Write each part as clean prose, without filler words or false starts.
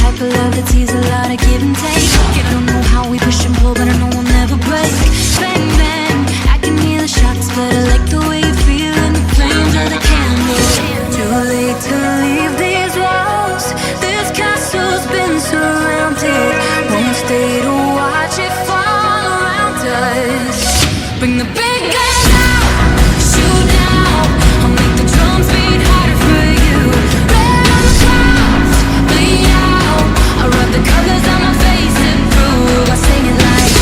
type of love that sees a lot of give and take. I don't know how we push and pull, but I know we'll never break. Bang, bang, I can hear the shots, but I like the way you feel in the flames of the candle. Too late to leave these walls. This castle's been surrounded. Won't stay to watch it fall around us. Bring the big guns out, shoot now. I'll make the drums beat harder for you. Red on the clouds, bleed out. I'll rub the colors on my face and prove I sing it like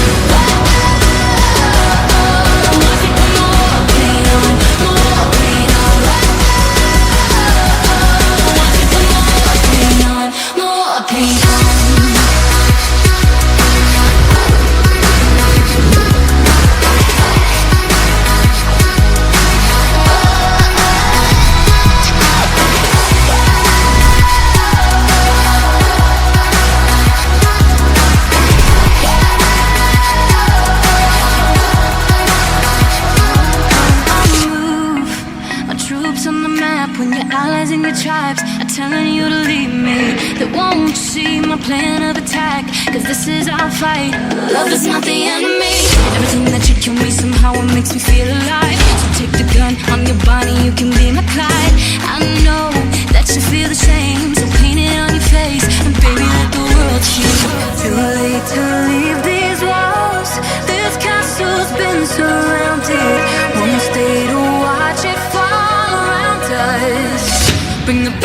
more pain on, more pain on. More pain on. When your allies and your tribes are telling you to leave me, they won't see my plan of attack. Cause this is our fight, love is not the enemy. Everything that should kill me somehow it makes me feel alive. So take the gun on your body, you can be my Clyde. I know that you feel the same, so paint it on your face and baby let the world see. Too late to leave these walls. This castle's been surrounded. Won't stay to watch it fall around us. Bring the